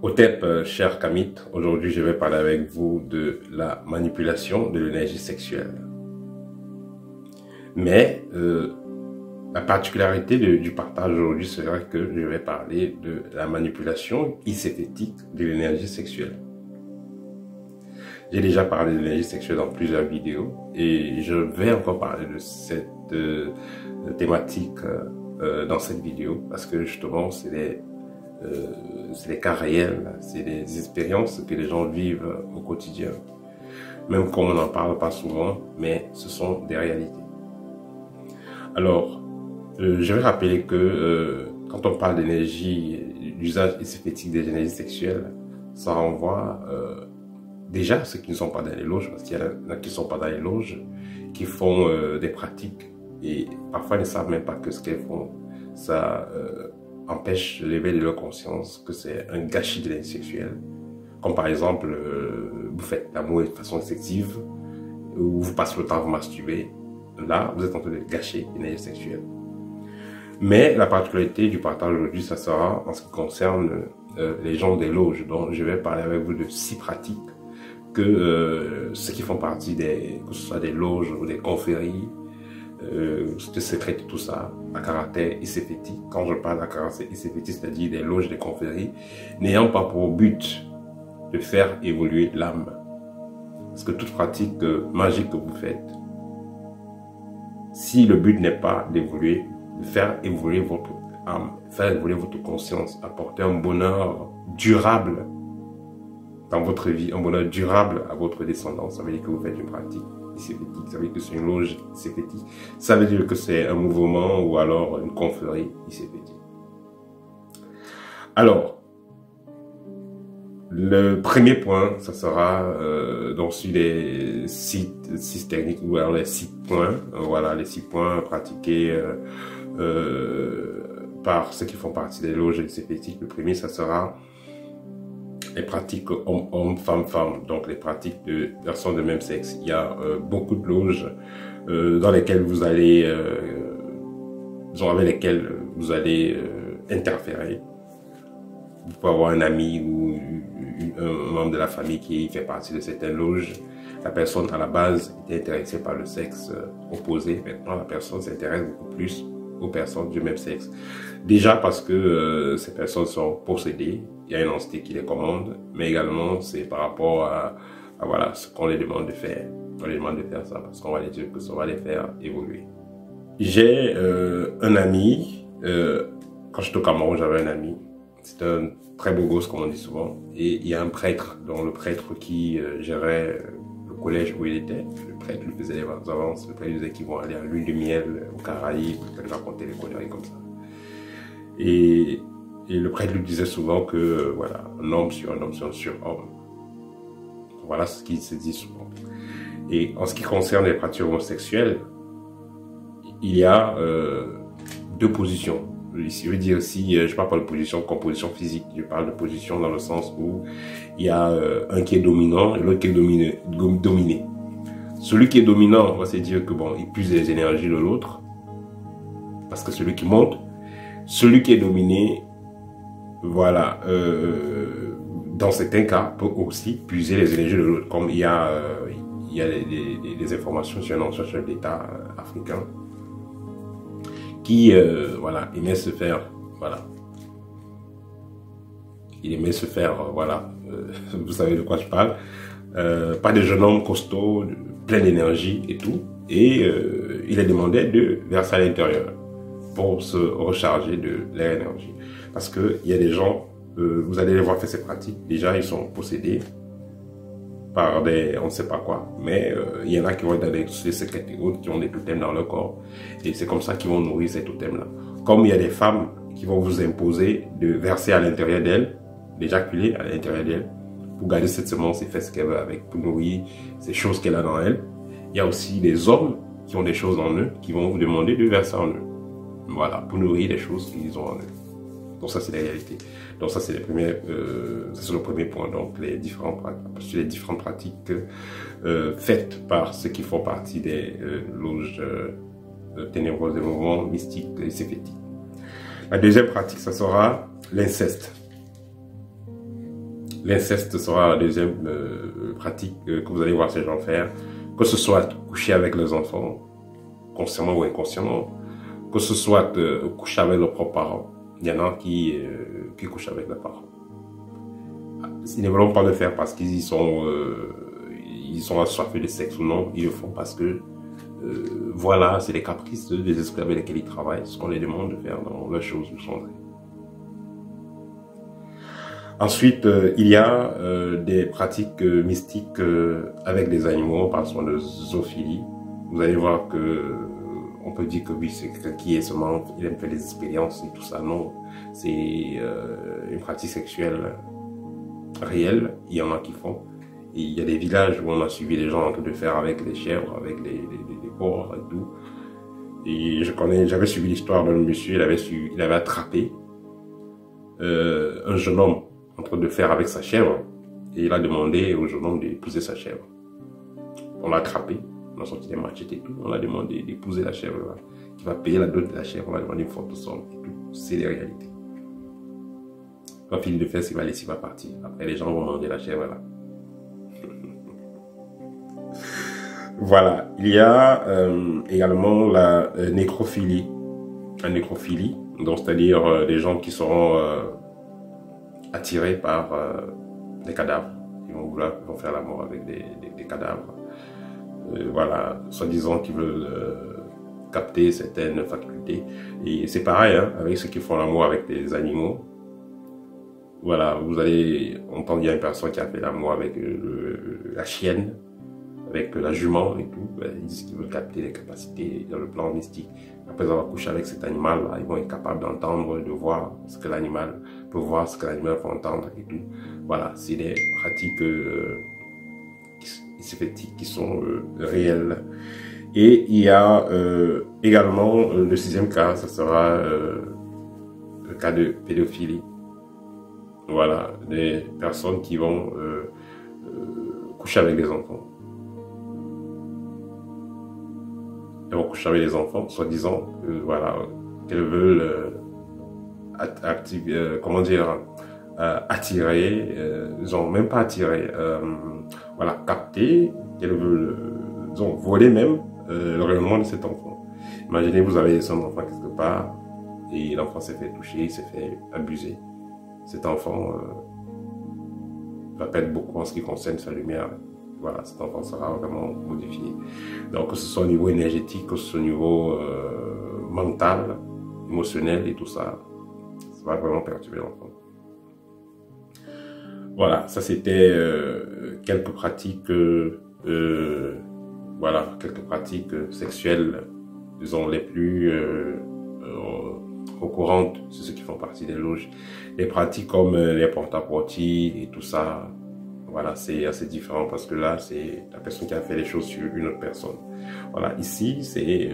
Hotep, cher Kamit, aujourd'hui je vais parler avec vous de la manipulation de l'énergie sexuelle. Mais la particularité du partage aujourd'hui serait que je vais parler de la manipulation hypothétique de l'énergie sexuelle. J'ai déjà parlé de l'énergie sexuelle dans plusieurs vidéos et je vais encore parler de cette thématique dans cette vidéo parce que justement c'est des cas réels, c'est des expériences que les gens vivent au quotidien. Même comme on n'en parle pas souvent, mais ce sont des réalités. Alors, je vais rappeler que quand on parle d'énergie, l'usage hypothétique des énergies sexuelles, ça renvoie déjà à ceux qui ne sont pas dans les loges, parce qu'il y en a qui ne sont pas dans les loges, qui font des pratiques et parfois ils ne savent même pas que ce qu'elles font, ça empêche l'éveil de leur conscience, que c'est un gâchis de l'énergie sexuelle. Comme par exemple, vous faites l'amour de façon excessive, ou vous passez le temps à vous masturber. Là, vous êtes en train de gâcher l'énergie sexuelle. Mais la particularité du partage aujourd'hui, ça sera en ce qui concerne les gens des loges. Donc, je vais parler avec vous de 6 pratiques que ceux qui font partie que ce soit des loges ou des confréries, de secret et tout ça, à caractère hypothétique. Quand je parle à caractère hypothétique, c'est-à-dire des loges, des confréries, n'ayant pas pour but de faire évoluer l'âme. Parce que toute pratique magique que vous faites, si le but n'est pas d'évoluer, de faire évoluer votre âme, faire évoluer votre conscience, apporter un bonheur durable dans votre vie, un bonheur durable à votre descendance, ça veut dire que vous faites une pratique hypothétique, ça veut dire que c'est une loge hypothétique, ça veut dire que c'est un mouvement ou alors une confrérie hypothétique. Alors, le premier point, ça sera donc sur les 6 techniques ou alors les 6 points, voilà les 6 points pratiqués par ceux qui font partie des loges hypothétiques. Le premier, ça sera les pratiques homme-homme, femme-femme, donc les pratiques de personnes de même sexe. Il y a beaucoup de loges dans lesquelles vous allez, avec lesquelles vous allez interférer. Vous pouvez avoir un ami ou un membre de la famille qui fait partie de certaines loges. La personne à la base était intéressée par le sexe opposé. Maintenant, la personne s'intéresse beaucoup plus aux personnes du même sexe. Déjà parce que ces personnes sont possédées, il y a une entité qui les commande, mais également c'est par rapport à voilà, ce qu'on les demande de faire. On les demande de faire ça parce qu'on va les dire que ça va les faire évoluer. J'ai un ami, quand j'étais au Cameroun, j'avais un ami. C'est un très beau gosse, comme on dit souvent. Et il y a un prêtre, dont le prêtre qui gérait le collège où il était. Le prêtre lui faisait les avances. Le prêtre lui disait qu'ils vont aller à l'huile de miel, aux Caraïbes, il racontait les conneries comme ça. Et le prêtre lui disait souvent que, voilà, un homme sur un homme, c'est un surhomme. Voilà ce qu'il se dit souvent. Et en ce qui concerne les pratiques homosexuelles, il y a 2 positions. Je veux dire aussi, je ne parle pas de position comme position physique, je parle de position dans le sens où il y a un qui est dominant et l'autre qui est dominé. Celui qui est dominant, on va se dire que bon, il puise les énergies de l'autre, parce que celui qui monte, celui qui est dominé, voilà, dans certains cas, peut aussi puiser les énergies de l'autre, comme il y a des informations sur un ancien chef d'État africain, qui voilà, aimait se faire, voilà, il aimait se faire, voilà, vous savez de quoi je parle, pas des jeunes hommes costauds, plein d'énergie et tout, et il les demandait de verser à l'intérieur pour se recharger de leur énergie, parce que il y a des gens, vous allez les voir faire ces pratiques, déjà ils sont possédés par des, on ne sait pas quoi, mais il y en a qui vont être dans des secrets et autres, qui ont des totems dans leur corps, et c'est comme ça qu'ils vont nourrir ces totems-là. Comme il y a des femmes qui vont vous imposer de verser à l'intérieur d'elles, d'éjaculer à l'intérieur d'elles, pour garder cette semence et faire ce qu'elle veut avec, pour nourrir ces choses qu'elle a dans elle. Il y a aussi des hommes qui ont des choses en eux, qui vont vous demander de verser en eux. Voilà, pour nourrir les choses qu'ils ont en eux. Donc ça, c'est la réalité. Donc ça, c'est le premier point. Donc les différentes pratiques faites par ceux qui font partie des loges ténébreuses, des mouvements mystiques et hypothétiques. La deuxième pratique, ça sera l'inceste. L'inceste sera la deuxième pratique que vous allez voir ces gens faire, que ce soit coucher avec les enfants, consciemment ou inconsciemment, que ce soit coucher avec leurs propres parents. Il y en a qui couchent avec leurs parents. Ils ne veulent pas le faire parce qu'ils sont assoiffés de sexe ou non, ils le font parce que voilà, c'est les caprices des esclaves avec lesquels ils travaillent, ce qu'on les demande de faire dans leurs choses du sondre. Ensuite, il y a des pratiques mystiques avec des animaux, par exemple de zoophilie. Vous allez voir que on peut dire que oui, c'est quelqu'un qui est seulement, il aime faire des expériences et tout ça. Non, c'est une pratique sexuelle réelle. Il y en a qui font. Et il y a des villages où on a suivi les gens en train de faire avec les chèvres, avec les porcs et tout. Et j'avais suivi l'histoire d'un monsieur, il avait attrapé un jeune homme en train de faire avec sa chèvre, et il a demandé au jeune homme d'épouser sa chèvre. On l'a attrapé, on a sorti des machettes et tout, on a demandé d'épouser la chèvre là, qui va payer la dot de la chèvre, on a demandé une forte somme et tout. C'est les réalités. Quand il le fait, il va laisser, il va partir. Après, les gens vont manger la chèvre là. Voilà, il y a également la nécrophilie. La nécrophilie, donc c'est-à-dire les gens qui seront attirés par des cadavres. Ils vont faire l'amour avec des cadavres. Voilà, soi-disant qu'ils veulent capter certaines facultés. Et c'est pareil hein, avec ceux qui font l'amour avec des animaux. Voilà, vous allez entendre, il y a une personne qui a fait l'amour avec la chienne, avec la jument et tout. Ils disent qu'ils veulent capter les capacités dans le plan mystique. Après avoir couché avec cet animal, là, ils vont être capables d'entendre, de voir ce que l'animal peut voir, ce que l'animal peut entendre et tout. Voilà, c'est des pratiques qui sont réelles. Et il y a également le sixième cas, ça sera le cas de pédophilie. Voilà, des personnes qui vont coucher avec des enfants. Elles vont coucher avec les enfants, soi-disant, voilà, qu'elles veulent attirer, genre même pas attirer, voilà, capter, qu'elles veulent, voler même le rayonnement de cet enfant. Imaginez, vous avez son enfant quelque part et l'enfant s'est fait toucher, il s'est fait abuser. Cet enfant va perdre beaucoup en ce qui concerne sa lumière. Voilà, cet enfant sera vraiment modifié. Donc, que ce soit au niveau énergétique, que ce soit au niveau mental, émotionnel et tout ça, ça va vraiment perturber l'enfant. Voilà, ça c'était quelques pratiques, voilà, quelques pratiques sexuelles, disons les plus courantes, c'est ceux qui font partie des loges. Les pratiques comme les porte-à-porte et tout ça, voilà, c'est assez différent parce que là, c'est la personne qui a fait les choses sur une autre personne. Voilà, ici, c'est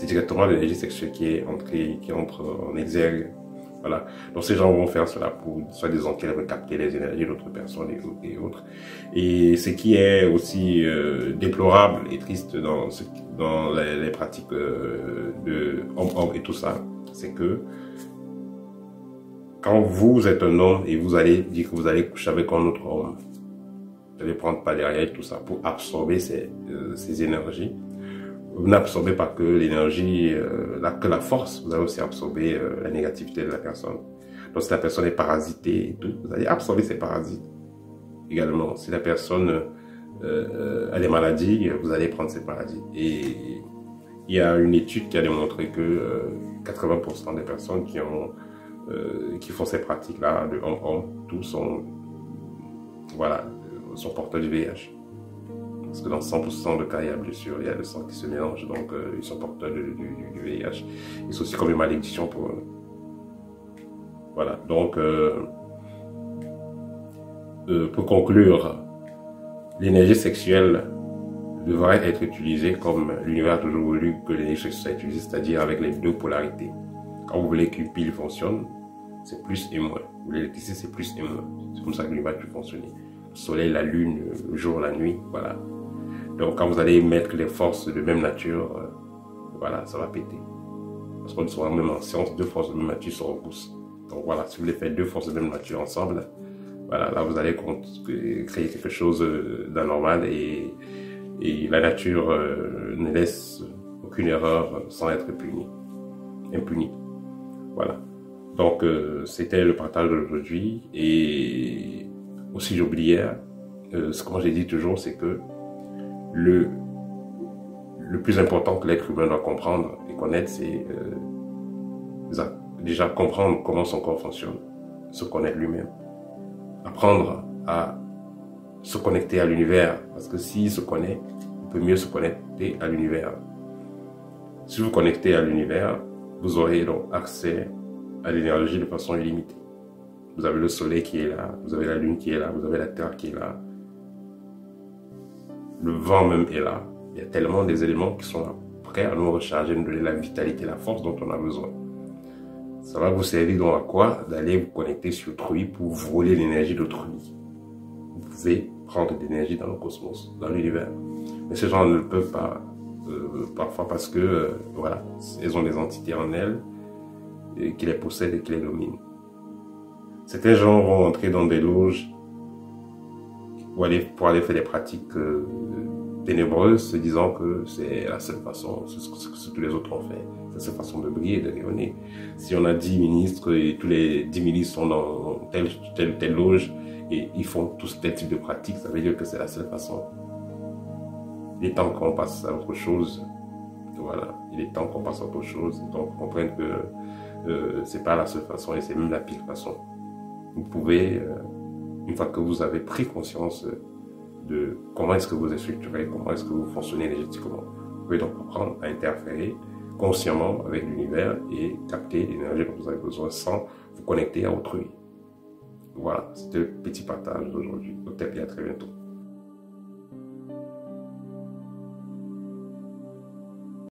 directement l'énergie sexuelle qui entre en exergue. Voilà, donc ces gens vont faire cela pour, soi-disant, qu'elles veulent capter les énergies d'autres personnes et autres. Et ce qui est aussi déplorable et triste dans les pratiques de homme-homme et tout ça, c'est que quand vous êtes un homme et vous allez dire que vous allez coucher avec un autre homme, vous allez prendre pas derrière et tout ça pour absorber ces énergies. Vous n'absorbez pas que l'énergie, que la force, vous allez aussi absorber la négativité de la personne. Donc si la personne est parasitée et tout, vous allez absorber ces parasites également. Si la personne a des maladies, vous allez prendre ces maladies. Et il y a une étude qui a démontré que 80% des personnes qui font ces pratiques-là de homme-homme, tous sont porteurs du VIH. Parce que dans 100% de cas, il y a blessure, il y a le sang qui se mélange, donc ils sont porteurs du VIH. Et c'est aussi comme une malédiction pour eux. Voilà, donc pour conclure, l'énergie sexuelle devrait être utilisée comme l'univers a toujours voulu que l'énergie sexuelle soit utilisée, c'est-à-dire avec les deux polarités. Quand vous voulez qu'une pile fonctionne, c'est plus et moins. Vous voulez l'électricité, c'est plus et moins. C'est comme ça que l'univers peut fonctionner. Le soleil, la lune, le jour, la nuit, voilà. Donc quand vous allez mettre les forces de même nature, voilà, ça va péter. Parce qu'on sera même en science, deux forces de même nature se repoussent. Donc voilà, si vous voulez faire deux forces de même nature ensemble, Voilà, là vous allez créer quelque chose d'anormal et la nature ne laisse aucune erreur sans être impunie. Voilà. Donc c'était le partage d'aujourd'hui. Et aussi j'oubliais, ce que moi j'ai dit toujours, c'est que le plus important que l'être humain doit comprendre et connaître, c'est déjà comprendre comment son corps fonctionne, se connaître lui-même, apprendre à se connecter à l'univers, parce que s'il se connaît, il peut mieux se connecter à l'univers. Si vous vous connectez à l'univers, vous aurez donc accès à l'énergie de façon illimitée. Vous avez le soleil qui est là, vous avez la lune qui est là, vous avez la terre qui est là, le vent même est là. Il y a tellement des éléments qui sont là, prêts à nous recharger, nous donner la vitalité, la force dont on a besoin. Ça va vous servir donc à quoi? D'aller vous connecter sur autrui pour voler l'énergie d'autrui. Vous pouvez prendre de l'énergie dans le cosmos, dans l'univers. Mais ces gens ne le peuvent pas, parfois parce que, voilà, elles ont des entités en elles qui les possèdent et qui les dominent. Certains gens vont entrer dans des loges pour aller faire des pratiques ténébreuses, se disant que c'est la seule façon, c'est ce que tous les autres ont fait, c'est la seule façon de briller, de rayonner. Si on a 10 ministres et tous les 10 ministres sont dans telle loge et ils font tous tel type de pratique, ça veut dire que c'est la seule façon. Il est temps qu'on passe à autre chose. Voilà, il est temps qu'on passe à autre chose, donc comprendre que c'est pas la seule façon et c'est même la pire façon. Vous pouvez, une fois que vous avez pris conscience de comment est-ce que vous êtes structuré, comment est-ce que vous fonctionnez énergétiquement, vous pouvez donc apprendre à interférer consciemment avec l'univers et capter l'énergie dont vous avez besoin sans vous connecter à autrui. Voilà, c'était le petit partage d'aujourd'hui. Peut-être et à très bientôt.